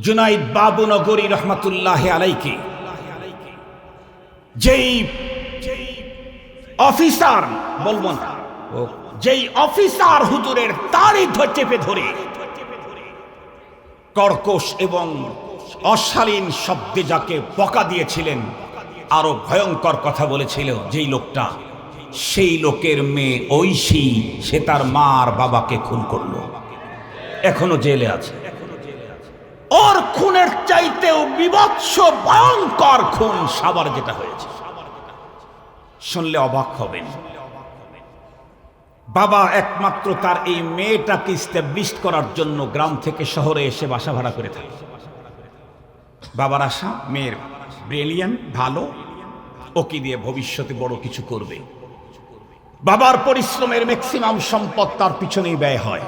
জুনাইদ বাবুনগরী রহমাতুল্লাহ আলাইকে যেই অফিসার বলবো না, যেই অফিসার হুজুরের তারই চেপে ধরে কর্কশ এবং অশালীন শব্দে যাকে বকা দিয়েছিলেন, আরো ভয়ঙ্কর কথা বলেছিল যেই লোকটা, সেই লোকের মেয়ে ঐশী, সে তার মা আর বাবাকে খুন করলো, এখনো জেলে আছে। ওর খুনের চাইতেও বিভৎস ভয়ঙ্কর খুন সাবার যেটা হয়েছে, শুনলে অবাক হবেন। বাবা একমাত্র তার এই মেয়েটাকে ইস্টাবলিশ করার জন্য গ্রাম থেকে শহরে এসে বাসা ভাড়া করে থাকে। বাবার আশা মেয়ের ব্রিলিয়ান্ট, ভালো, ওকে দিয়ে ভবিষ্যতে বড় কিছু করবে। বাবার পরিশ্রমের ম্যাক্সিমাম সম্পদ তার পিছনেই ব্যয় হয়।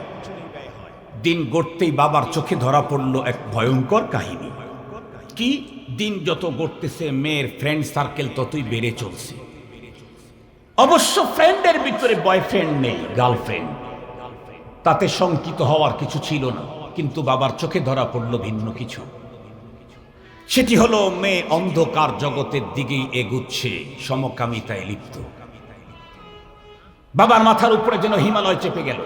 দিন গড়তেই বাবার চোখে ধরা পড়ল এক ভয়ঙ্কর কাহিনী। কি? দিন যত গড়তেছে মেয়ের ফ্রেন্ড সার্কেল ততই বেড়ে চলছে। অবশ্য ফ্রেন্ডের ভিতরে বয়ফ্রেন্ড নেই, গার্লফ্রেন্ড, তাতে শঙ্কিত হওয়ার কিছু ছিল না, কিন্তু বাবার চোখে ধরা পড়ল ভিন্ন কিছু। সেটি হলো মেয়ে অন্ধকার জগতের দিকেই এগুচ্ছে, সমকামিতায় লিপ্ত। বাবার মাথার উপরে যেন হিমালয় চেপে গেল।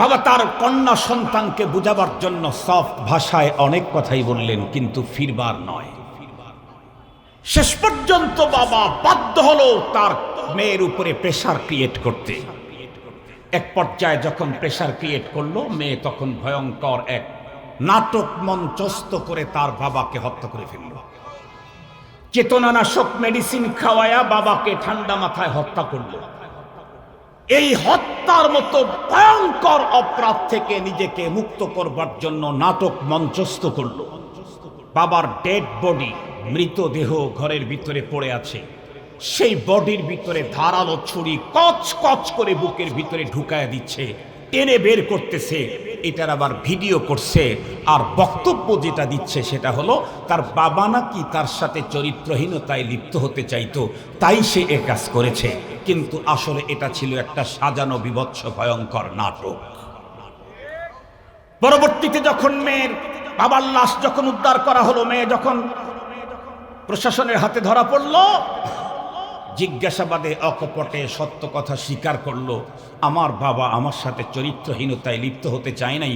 বাবা তার কন্যা সন্তানকে বুঝাবার জন্য সফট ভাষায় অনেক কথাই বললেন, কিন্তু ফিরবার নয়। শেষ পর্যন্ত বাবা বাধ্য হলো তার মেয়ের উপরে প্রেসার ক্রিয়েট করতে। এক পর্যায়ে যখন প্রেসার ক্রিয়েট করলো, মেয়ে তখন ভয়ঙ্কর এক নাটক মঞ্চস্থ করে তার বাবাকে হত্যা করে ফেলল। চেতনানাশক মেডিসিন খাওয়ায়া বাবাকে ঠান্ডা মাথায় হত্যা করলো। এই হত্যার মতো ভয়ঙ্কর অপরাধ থেকে নিজেকে মুক্ত করবার জন্য নাটক মঞ্চস্থ করল। বাবার ডেড বডি, মৃতদেহ ঘরের ভিতরে পড়ে আছে। সেই বডির ভিতরে ধারালো ছুরি কচ কচ করে বুকের ভিতরে ঢুকায় দিচ্ছে, টেনে বের করতেছে। এটার আবার ভিডিও করছে, আর বক্তব্য যেটা দিচ্ছে সেটা হলো তার বাবা নাকি তার সাথে চরিত্রহীনতায় লিপ্ত হতে চাইতো, তাই সে এ কাজ করেছে। কিন্তু আসলে এটা ছিল একটা সাজানো বিভৎস ভয়ঙ্কর নাটক। পরবর্তীতে যখন মেয়ের বাবার লাশ যখন উদ্ধার করা হলো, মেয়ে যখন প্রশাসনের হাতে ধরা পড়ল, জিজ্ঞাসাবাদে অকপটে সত্য কথা স্বীকার করলো, আমার বাবা আমার সাথে চরিত্রহীনতায় লিপ্ত হতে চায় নাই,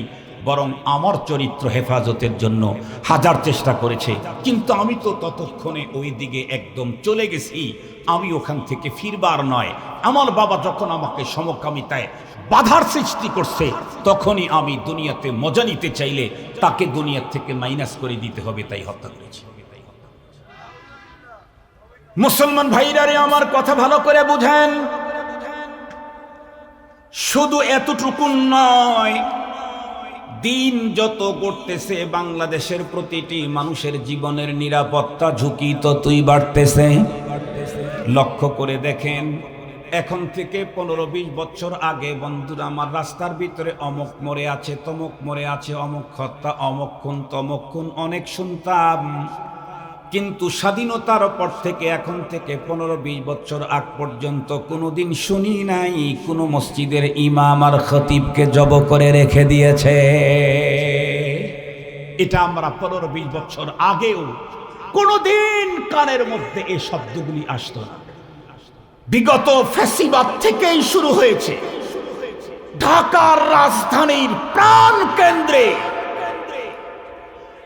বরং আমার চরিত্র হেফাজতের জন্য হাজার চেষ্টা করেছে, কিন্তু আমি তো ততক্ষণে ওই দিকে একদম চলে গেছি, আমি ওখান থেকে ফিরবার নয়। আমার বাবা যখন আমাকে সমকামিতায় বাধার সৃষ্টি করছে, তখনই আমি দুনিয়াতে মজা নিতে চাইলে তাকে দুনিয়া থেকে মাইনাস করে দিতে হবে, তাই হত্যা করেছি। মুসলমান ভাইরারে আমার কথা ভালো করে বুঝেন, শুধু এতটুকু নয়, দিন যত করতেছে বাংলাদেশের প্রতিটি মানুষের জীবনের নিরাপত্তা ঝুঁকি ততই বাড়তেছে। লক্ষ্য করে দেখেন, এখন থেকে 15-20 বছর আগে বন্ধুরা আমার রাস্তার ভিতরে অমুক মরে আছে, তমুক মরে আছে, অমুক হত্যা, অমুক খুন, তমুক খুন অনেক শুনতাম। কিন্তু স্বাধীনতার পর থেকে এখন থেকে 15-20 বছর আগ পর্যন্ত কোনোদিন শুনি নাই কোনো মসজিদের ইমাম আর খতিবকে জব করে রেখে দিয়েছে। এটা আমরা 15-20 বছর আগেও কোনোদিন কানের মধ্যে এই শব্দগুলি আসতো না। বিগত ফ্যাসিবাদ থেকেই শুরু হয়েছে। ঢাকার রাজধানীর প্রাণ কেন্দ্রে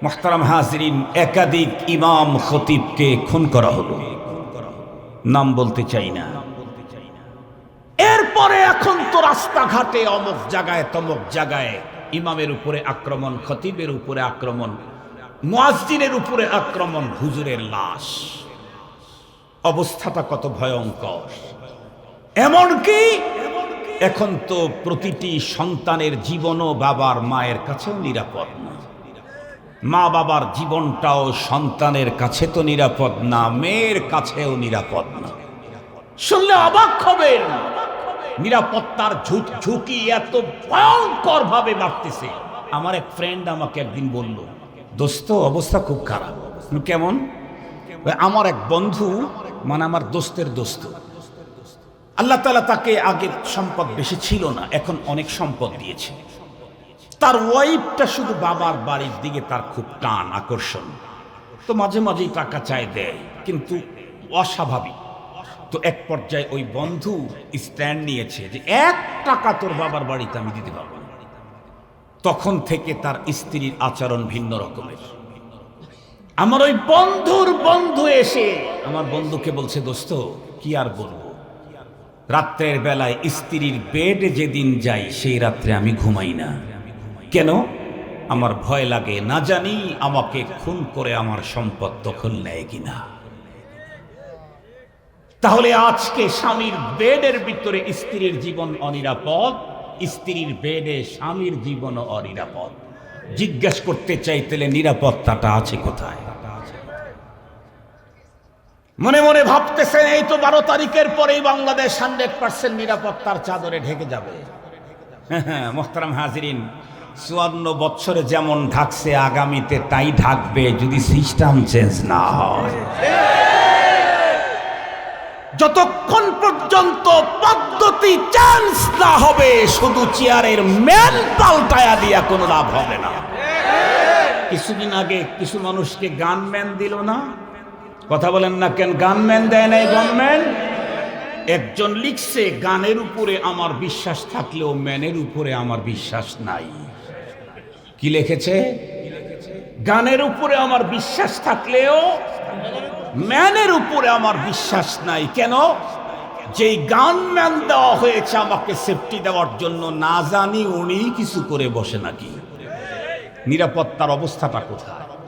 মুহতারাম হাজিরিন, একাধিক ইমাম খতিবকে খুন করা হলো, নাম বলতে চাই না। এরপরে এখন তো রাস্তাঘাটে অমুক জায়গায় তমুক জায়গায় ইমামের উপরে আক্রমণ, খতিবের উপরে আক্রমণ, মুয়াজ্জিনের উপরে আক্রমণ, হুজুরের লাশ। অবস্থাটা কত ভয়ঙ্কর! এমনকি এখন তো প্রতিটি সন্তানের জীবনও বাবার মায়ের কাছেও নিরাপদ না। মা বাবার জীবনটাও সন্তানের কাছে তো নিরাপদ না, মেয়ের কাছেও নিরাপদ না। শুনলে অবাক হবেন, নিরাপত্তার ঝুঁকি এত ভয়ঙ্কর ভাবে বাড়তেছে। আমার এক ফ্রেন্ড আমাকে একদিন বলল, দোস্ত অবস্থা খুব খারাপ। কেমন? আমার এক বন্ধু, মানে আমার দোস্তের দোস্ত, আল্লাহ তাআলা তাকে আগে সম্পদ বেশি ছিল না, এখন অনেক সম্পদ দিয়েছে। তার ওয়াইফটা শুধু বাবার বাড়ির দিকে তার খুব টান আকর্ষণ, তো মাঝে মাঝেই টাকা চায় দেয়, কিন্তু অস্বাভাবিক। তো এক পর্যায়ে ওই বন্ধু স্ট্যান্ড নিয়েছে যে 1 টাকা তোর বাবার বাড়িতে আমি দিতে পারবো না। তখন থেকে তার স্ত্রীর আচরণ ভিন্ন রকমের। আমার ওই বন্ধুর বন্ধু এসে আমার বন্ধুকে বলছে, দোস্ত কি আর বলবো, রাত্রের বেলায় স্ত্রীর বেডে যেদিন যাই সেই রাত্রে আমি ঘুমাই না। কেন? আমার ভয় লাগে, না জানি আমাকে খুন করে আমার সম্পদ দখল নেয় কিনা। তাহলে আজকে স্বামীর বেডের ভিতরে স্ত্রীর জীবন অনিরাপদ, স্ত্রীর বেডে স্বামীর জীবন অনিরাপদ। জিজ্ঞেস করতে চাইতেলে নিরাপত্তাটা আছে কোথায়? মনে মনে ভাবতেছেন এই তো 12 তারিখের পরেই বাংলাদেশ 100% নিরাপত্তার চাদরে ঢেকে যাবে। হ্যাঁ মোহতারাম হাজিরিন, 54 বছরে যেমন ঢাকছে আগামীতে তাই ঢাকবে যদি সিস্টেম চেঞ্জ না হয়। যতক্ষণ পর্যন্ত পদ্ধতি চেঞ্জ না হবে শুধু চেয়ারের ম্যান পাল্টায়া দিয়া কোনো লাভ হবে না। কিছুদিন আগে কিছু মানুষকে গানম্যান দিল না? কথা বলেন না কেন? গানম্যান দেয় নাই গভর্নমেন্ট? একজন লিখছে, গানের উপরে আমার বিশ্বাস থাকলেও ম্যানের উপরে আমার বিশ্বাস নাই। কি লিখেছে? গানের উপরে আমার বিশ্বাস থাকলেও ম্যানের উপরে আমার বিশ্বাস নাই। কেন? যেই গানম্যান দেওয়া হয়েছে আমাকে সেফটি দেওয়ার জন্য, না জানি উনি কিছু করে বসে নাকি। নিরাপত্তার অবস্থাটা কোথায়?